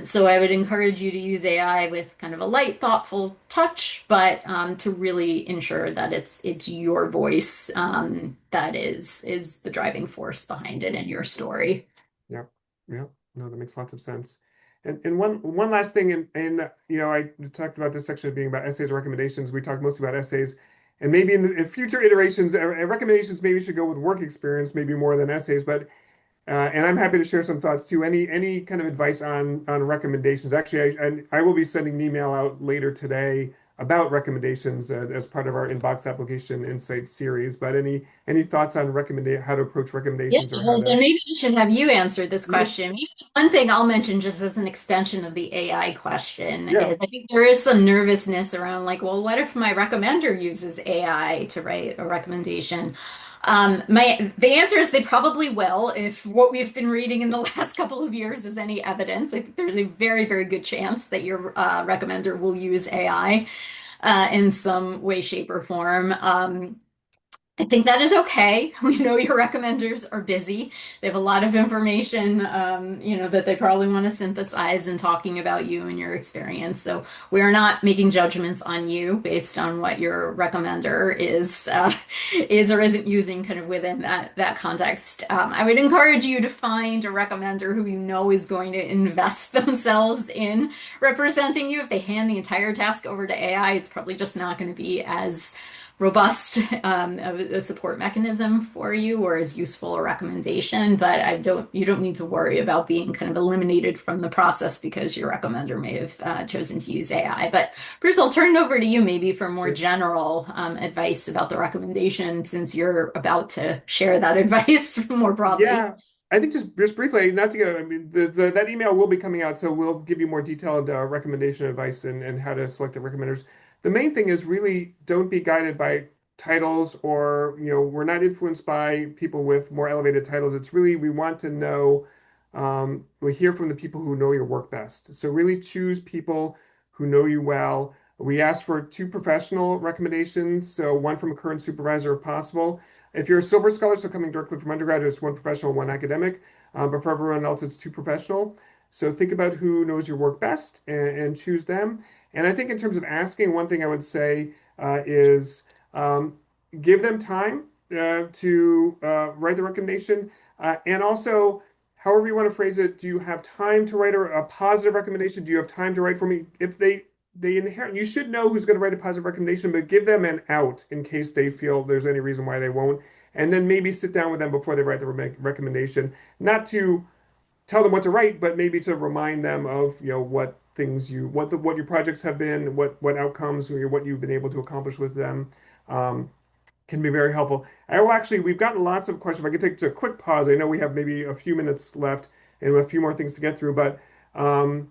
So I would encourage you to use AI with kind of a light, thoughtful touch, but to really ensure that it's your voice that is the driving force behind it in your story. Yep. Yep. No, that makes lots of sense. And one last thing, and I talked about this section of being about essays and recommendations. We talked mostly about essays, and maybe in future iterations, recommendations maybe should go with work experience, maybe more than essays. But and I'm happy to share some thoughts too. Any kind of advice on recommendations? Actually, I will be sending an email out later today about recommendations as part of our inbox application insights series. But any thoughts on recommend how to approach Yeah, recommendations or how well, then to? maybe I should have you answer this Mhm. question. Maybe one thing I'll mention just as an extension of the AI question Yeah. is I think there is some nervousness around like, well, what if my recommender uses AI to write a recommendation? The answer is they probably will if what we've been reading in the last couple of years is any evidence. I think there's a very, very good chance that your recommender will use AI in some way, shape, or form. I think that is okay. We know your recommenders are busy. They have a lot of information, that they probably want to synthesize in talking about you and your experience. So we are not making judgments on you based on what your recommender is or isn't using kind of within that context. I would encourage you to find a recommender who you know is going to invest themselves in representing you. If they hand the entire task over to AI, it's probably just not going to be as robust a support mechanism for you or as useful a recommendation, but you don't need to worry about being kind of eliminated from the process because your recommender may have chosen to use AI. But Bruce, I'll turn it over to you maybe for more general advice about the recommendation since you're about to share that advice more broadly. Yeah, I think just briefly, not to go, I mean, that email will be coming out, so we'll give you more detailed recommendation advice and how to select the recommenders. The main thing is really don't be guided by titles or, we're not influenced by people with more elevated titles. It's really, we want to know, we hear from the people who know your work best. So really choose people who know you well. We ask for two professional recommendations, so one from a current supervisor if possible. If you're a silver scholar, so coming directly from undergraduate, it's one professional, one academic. But for everyone else, it's two professional. So think about who knows your work best and choose them. And I think in terms of asking, one thing I would say is give them time to write the recommendation. And also, however you want to phrase it, do you have time to write a positive recommendation? Do you have time to write for me? If they inherit, you should know who's going to write a positive recommendation, but give them an out in case they feel there's any reason why they won't. And then maybe sit down with them before they write the recommendation, not to tell them what to write, but maybe to remind them of, what things what your projects have been, what outcomes, what you've been able to accomplish with them. Um, can be very helpful. We've gotten lots of questions. If I could take a quick pause. I know we have maybe a few minutes left and a few more things to get through, but um,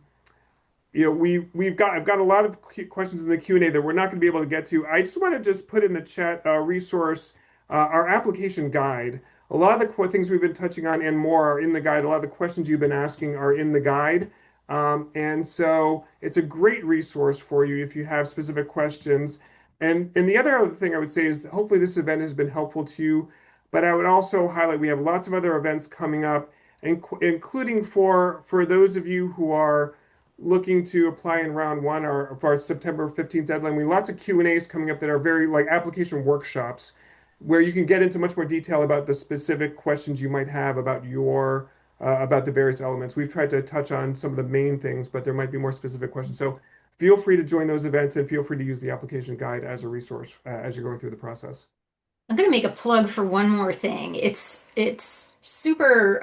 I've got a lot of questions in the Q&A that we're not going to be able to get to. I just want to just put in the chat resource, our application guide. A lot of the things we've been touching on and more are in the guide. A lot of the questions you've been asking are in the guide. And so it's a great resource for you if you have specific questions. And the other thing I would say is that hopefully this event has been helpful to you. But I would also highlight we have lots of other events coming up, including for those of you who are looking to apply in round one or for our September 15th deadline. We have lots of Q&As coming up that are very like application workshops where you can get into much more detail about the specific questions you might have about about the various elements. We've tried to touch on some of the main things, but there might be more specific questions. So feel free to join those events and feel free to use the application guide as a resource as you're going through the process. I'm gonna make a plug for one more thing. It's super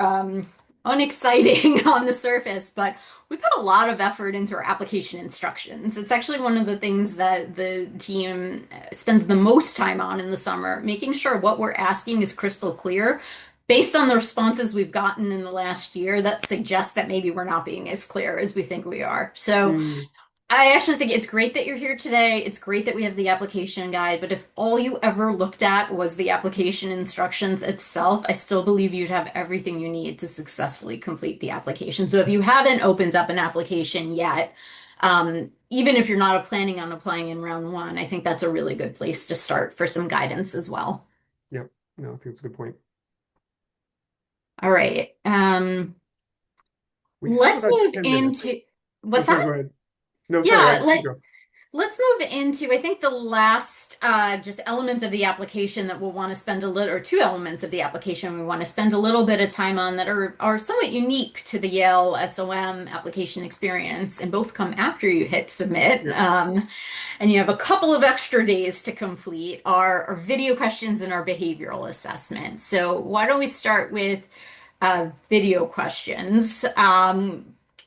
unexciting on the surface, but we put a lot of effort into our application instructions. It's actually one of the things that the team spends the most time on in the summer, making sure what we're asking is crystal clear. Based on the responses we've gotten in the last year, that suggests that maybe we're not being as clear as we think we are. So Mm, I actually think it's great that you're here today. It's great that we have the application guide, but if all you ever looked at was the application instructions itself, I still believe you'd have everything you need to successfully complete the application. So if you haven't opened up an application yet, even if you're not planning on applying in round one, I think that's a really good place to start for some guidance as well. yep. No, I think it's a good point. All right. We have Let's about move 10 minutes. into Oh, what's sorry, go that? ahead. No, sorry, Yeah, you go. let's move into, I think, the last just elements of the application that we'll want to spend a little, or two elements of the application we want to spend a little bit of time on that are somewhat unique to the Yale SOM application experience, and both come after you hit submit. Yep. And you have a couple of extra days to complete our video questions and our behavioral assessment. So why don't we start with video questions?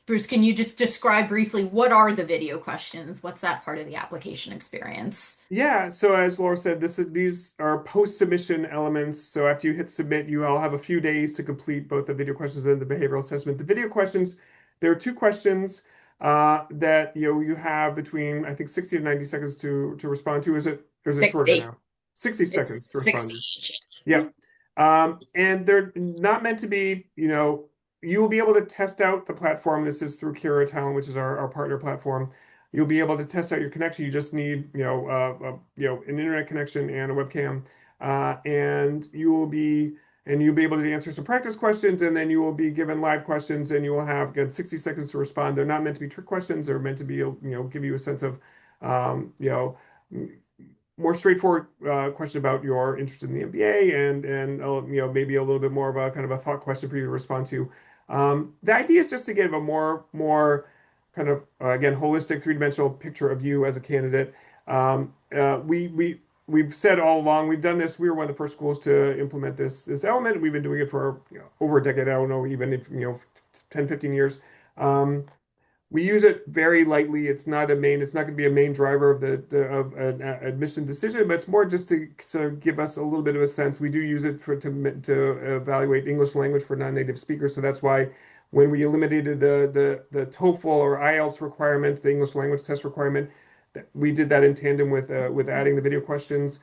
Bruce, can you just describe briefly what are the video questions? What's that part of the application experience? Yeah, so as Laura said, these are post-submission elements. So after you hit submit, you all have a few days to complete both the video questions and the behavioral assessment. The video questions, there are two questions that you have between I think 60 to 90 seconds to respond to. Is it shorter 60. now? 60 It's seconds to 60 respond. each. Yeah. And they're not meant to be, you will be able to test out the platform. This is through Kira Talent, which is our partner platform. You'll be able to test out your connection. You just need, an internet connection and a webcam. And you'll be able to answer some practice questions, and then you will be given live questions, and you will have, again, 60 seconds to respond. They're not meant to be trick questions. They're meant to be, give you a sense of, um, you know, more straightforward question about your interest in the MBA and maybe a little bit more of a kind of a thought question for you to respond to. The idea is just to give a more kind of again holistic three-dimensional picture of you as a candidate. We've said all along we've done this. We were one of the first schools to implement this element. We've been doing it for over a decade. I don't know even if 10, 15 years. Um, we use it very lightly. It's not going to be a main driver of of an admission decision, but it's more just to sort of give us a little bit of a sense. We do use it to evaluate English language for non-native speakers. So that's why when we eliminated the TOEFL or IELTS requirement, the English language test requirement, we did that in tandem with adding the video questions.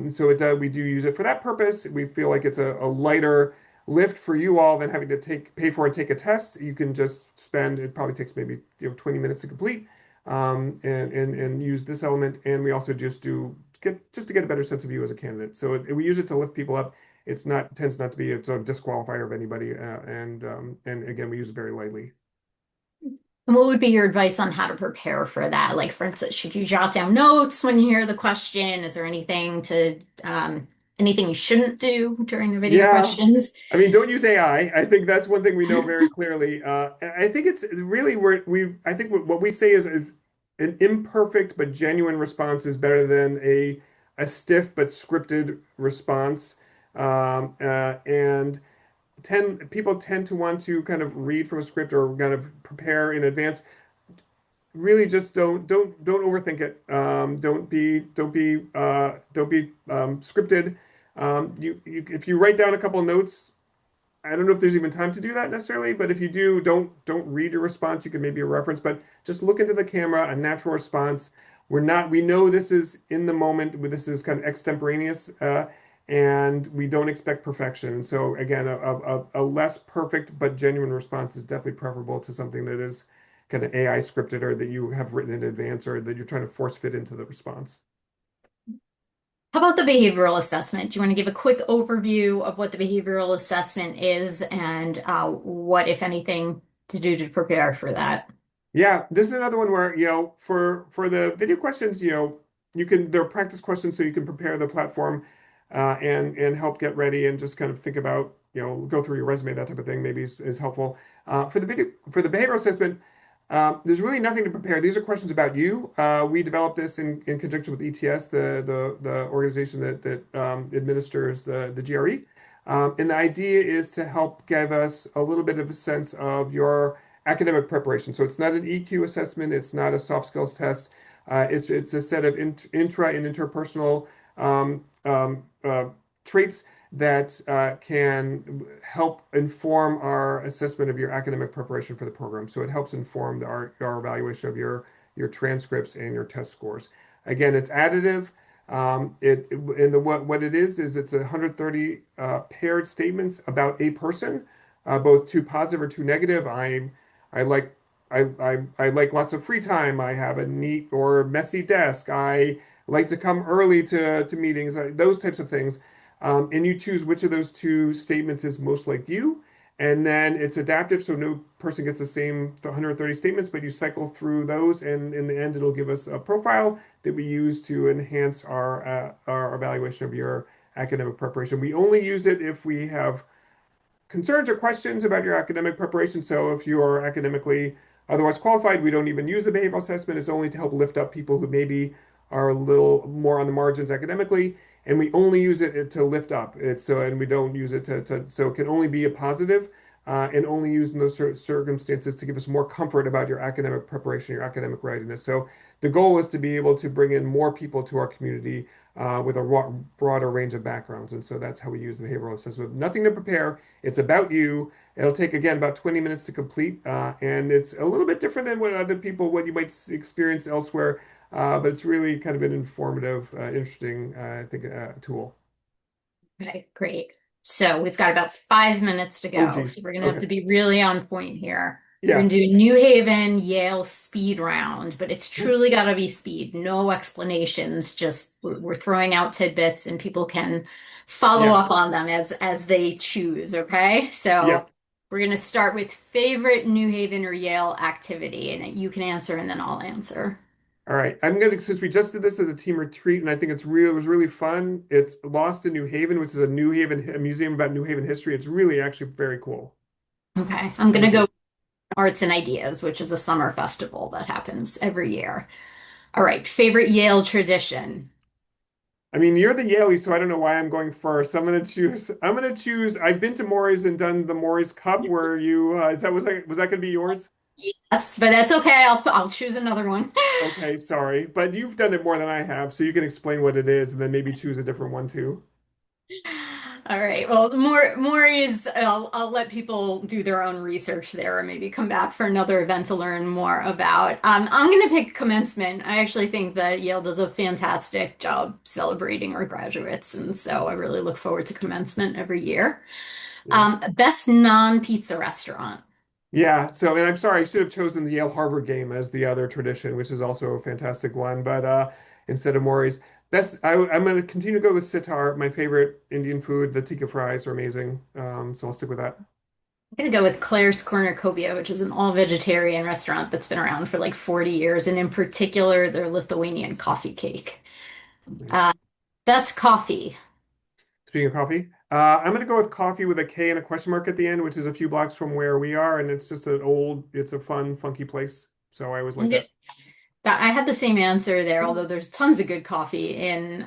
So we do use it for that purpose. We feel like it's a lighter lift for you all than having to pay for and take a test. You can just spend, it probably takes maybe 20 minutes to complete, and use this element. And we also just to get a better sense of you as a candidate. So we use it to lift people up. It's not tends not to be a sort of disqualifier of anybody. And again, we use it very lightly. And what would be your advice on how to prepare for that? Like, for instance, should you jot down notes when you hear the question? Is there anything you shouldn't do during the video Yeah. questions? I mean, don't use AI. I think that's one thing we know very clearly. I think it's really I think what we say is an imperfect but genuine response is better than a stiff but scripted response. And people tend to want to kind of read from a script or kind of prepare in advance. Really, just don't overthink it. Don't be scripted. If you write down a couple of notes, I don't know if there's even time to do that necessarily, but if you do, don't read your response. You can maybe a reference, but just look into the camera, a natural response. We know this is in the moment, this is kind of extemporaneous, and we don't expect perfection. So again, a less perfect but genuine response is definitely preferable to something that is kind of AI scripted or that you have written in advance or that you're trying to force fit into the response. How about the behavioral assessment? Do you want to give a quick overview of what the behavioral assessment is and what, if anything, to do to prepare for that? Yeah, this is another one where, for the video questions, they're practice questions so you can prepare the platform and help get ready and just kind of think about, go through your resume, that type of thing maybe is helpful. For the behavioral assessment, there's really nothing to prepare. These are questions about you. We developed this in conjunction with ETS, the organization that administers the GRE. And the idea is to help give us a little bit of a sense of your academic preparation. So it's not an EQ assessment. It's not a soft skills test. It's a set of intra and interpersonal traits that can help inform our assessment of your academic preparation for the program. So it helps inform our evaluation of your transcripts and your test scores. Again, it's additive. What it is it's 130 paired statements about a person, both too positive or too negative. I like I like lots of free time. I have a neat or messy desk. I like to come early to meetings, those types of things. And you choose which of those two statements is most like you. And then it's adaptive, so no person gets the same 130 statements, but you cycle through those, and in the end, it'll give us a profile that we use to enhance our evaluation of your academic preparation. We only use it if we have concerns or questions about your academic preparation. So if you are academically otherwise qualified, we don't even use the behavioral assessment. It's only to help lift up people who maybe are a little more on the margins academically, and we only use it to lift up. And we don't use it so it can only be a positive, and only used in those circumstances to give us more comfort about your academic preparation, your academic readiness. So the goal is to be able to bring in more people to our community with a broader range of backgrounds. And so that's how we use the behavioral assessment. Nothing to prepare. It's about you. It'll take, again, about 20 minutes to complete. And it's a little bit different than what you might experience elsewhere. But it's really kind of an informative, interesting, I think, tool. Okay, great. So we've got about 5 minutes to Oh, go. So geez. we're going to have Okay. to be really on point here. We're going to Yes. do New Haven, Yale speed round, but it's truly got to be speed. No explanations. Just we're throwing out tidbits and people can follow Yeah. up on them as they choose. Okay. Yeah. So we're going to start with favorite New Haven or Yale activity, and you can answer and then I'll answer. All right. Since we just did this as a team retreat, and I think it was really fun. It's Lost in New Haven, which is a museum about New Haven history. It's really actually very cool. Okay. I'm That going to was go it. Arts and Ideas, which is a summer festival that happens every year. All right, favorite Yale tradition. I mean, you're the Yaley, so I don't know why I'm going first. I'm gonna choose. I've been to Maury's and done the Maury's Cup where you, was that going to be yours? Yes, but that's okay. I'll choose another one. Okay, sorry, but you've done it more than I have, so you can explain what it is and then maybe choose a different one too. All right. Well, more is I'll let people do their own research there, or maybe come back for another event to learn more about. I'm going to pick commencement. I actually think that Yale does a fantastic job celebrating our graduates, and so I really look forward to commencement every year. Yeah. Best non-pizza restaurant. Yeah, so and I'm sorry, I should have chosen the Yale Harvard game as the other tradition, which is also a fantastic one, but instead of Maury's. I'm going to continue to go with sitar, my favorite Indian food. The tikka fries are amazing. So I'll stick with that. I'm gonna go with Claire's Cornucopia, which is an all-vegetarian restaurant that's been around for like 40 years, and in particular, their Lithuanian coffee cake. Nice. Uh, Best coffee. Speaking of coffee, I'm going to go with coffee with a K and a question mark at the end, which is a few blocks from where we are, and it's just it's a fun, funky place. So I always like that. I had the same answer there, although there's tons of good coffee in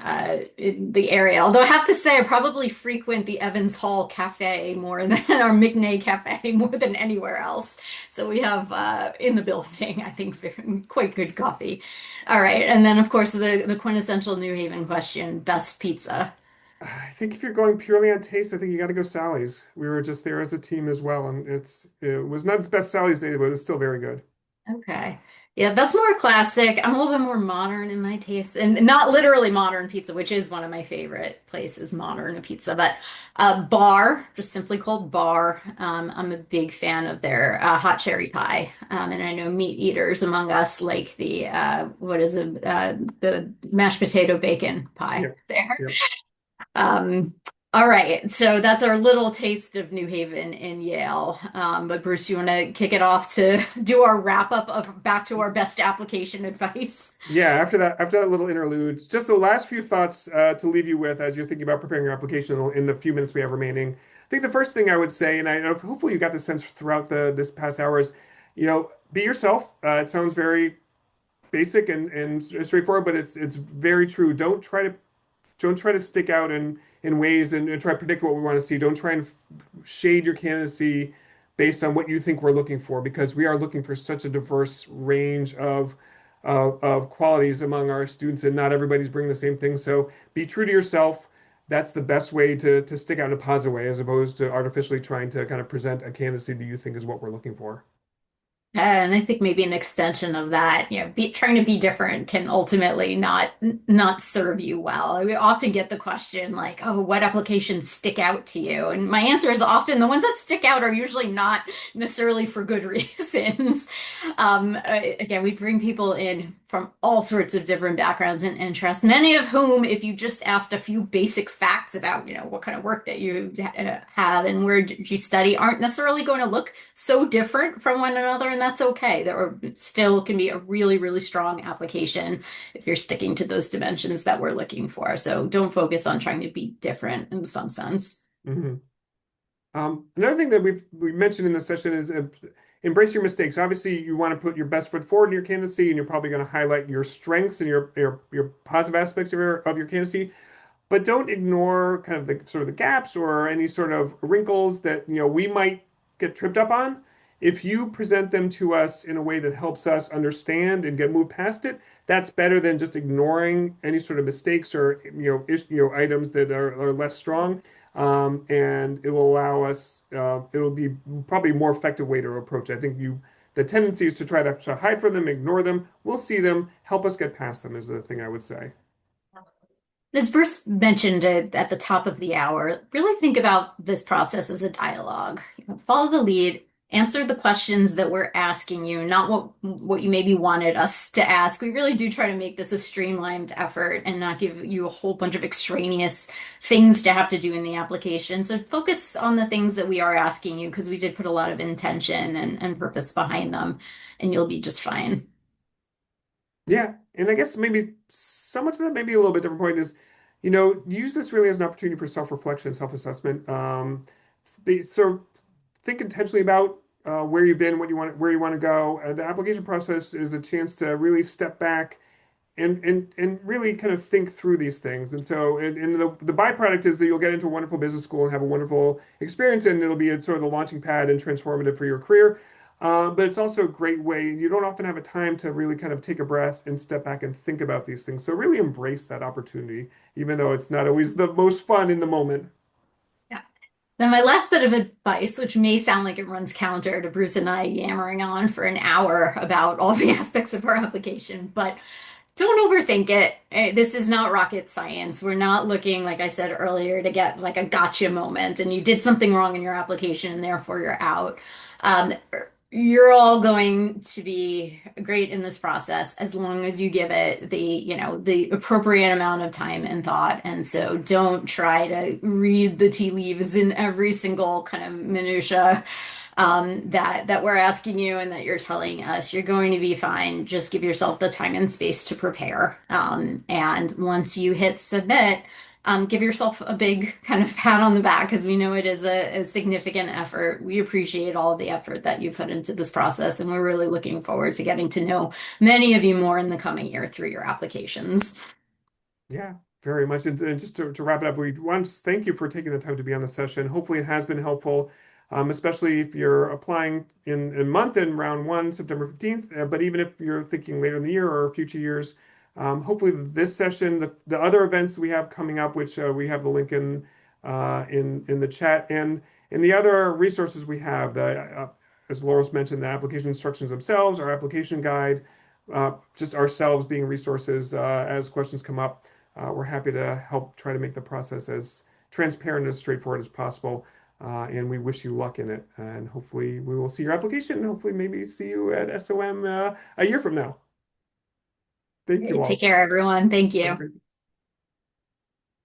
the area. Although I have to say, I probably frequent the Evans Hall Cafe more than or McNay Cafe more than anywhere else. So we have in the building, I think, quite good coffee. All right, and then of course the quintessential New Haven question: best pizza. I think if you're going purely on taste, I think you got to go Sally's. We were just there as a team as well, and it was not its best Sally's day, but it was still very good. Okay. Yeah, that's more classic. I'm a little bit more modern in my taste, and not literally modern pizza, which is one of my favorite places, modern pizza, but Bar, just simply called Bar. I'm a big fan of their hot cherry pie, and I know meat eaters among us like the what is it, the mashed potato bacon pie Yeah, there. yeah. Um, all right, so that's our little taste of New Haven in Yale. But Bruce, you want to kick it off to do our wrap up of back to our best application advice? Yeah, after that little interlude, just the last few thoughts to leave you with as you're thinking about preparing your application in the few minutes we have remaining. I think the first thing I would say, and hopefully you got the sense throughout the this past hours, be yourself. It sounds very basic and straightforward, but it's very true. Don't try to stick out in ways and try to predict what we want to see. Don't try and shade your candidacy based on what you think we're looking for, because we are looking for such a diverse range of qualities among our students, and not everybody's bringing the same thing. So be true to yourself. That's the best way to stick out in a positive way, as opposed to artificially trying to kind of present a candidacy that you think is what we're looking for. And I think maybe an extension of that, trying to be different can ultimately not serve you well. We often get the question like, "Oh, what applications stick out to you?" And my answer is often the ones that stick out are usually not necessarily for good reasons. Again, we bring people in from all sorts of different backgrounds and interests, many of whom, if you just asked a few basic facts about, what kind of work that you have and where did you study, aren't necessarily going to look so different from one another, and that's okay. There still can be a really, really strong application if you're sticking to those dimensions that we're looking for. So don't focus on trying to be different in some sense. Mhm. Another thing that we mentioned in this session is embrace your mistakes. Obviously, you want to put your best foot forward in your candidacy, and you're probably going to highlight your strengths and your positive aspects of your candidacy. But don't ignore kind of the sort of the gaps or any sort of wrinkles that we might get tripped up on. If you present them to us in a way that helps us understand and get moved past it, that's better than just ignoring any sort of mistakes or items that are less strong. And it will allow us. It'll be probably a more effective way to approach it. I think the tendency is to try to hide from them, ignore them. We'll see them. Help us get past them is the thing I would say. As Bruce mentioned it at the top of the hour, really think about this process as a dialogue. Follow the lead, answer the questions that we're asking you, not what you maybe wanted us to ask. We really do try to make this a streamlined effort and not give you a whole bunch of extraneous things to have to do in the application. So focus on the things that we are asking you because we did put a lot of intention and purpose behind them, and you'll be just fine. Yeah, and I guess maybe so much of that, maybe a little bit different point is, use this really as an opportunity for self-reflection, self-assessment. So think intentionally about where you've been, where you want to go. The application process is a chance to really step back and really kind of think through these things. And so, and the byproduct is that you'll get into a wonderful business school and have a wonderful experience, and it'll be a sort of the launching pad and transformative for your career. But it's also a great way. You don't often have a time to really kind of take a breath and step back and think about these things. So really embrace that opportunity, even though it's not always the most fun in the moment. Yeah. Now, my last bit of advice, which may sound like it runs counter to Bruce and I yammering on for an hour about all the aspects of our application, but don't overthink it. This is not rocket science. We're not looking, like I said earlier, to get like a gotcha moment and you did something wrong in your application and therefore you're out. Um, you're all going to be great in this process as long as you give it the appropriate amount of time and thought. And so don't try to read the tea leaves in every single kind of minutia that we're asking you and that you're telling us. You're going to be fine. Just give yourself the time and space to prepare. And once you hit submit, give yourself a big kind of pat on the back because we know it is a significant effort. We appreciate all of the effort that you put into this process, and we're really looking forward to getting to know many of you more in the coming year through your applications. Yeah, very much. And just to wrap it up, we want to thank you for taking the time to be on the session. Hopefully, it has been helpful, especially if you're applying in a month in round one, September 15th. But even if you're thinking later in the year or future years, hopefully this session, the other events we have coming up, which we have the link in the chat, and in the other resources we have, as Laurel's mentioned, the application instructions themselves, our application guide, just ourselves being resources as questions come up. We're happy to help try to make the process as transparent and as straightforward as possible. And we wish you luck in it. And hopefully we will see your application and hopefully maybe see you at SOM a year from now. Thank you Great. Take all. care, everyone. Thank Have a you. great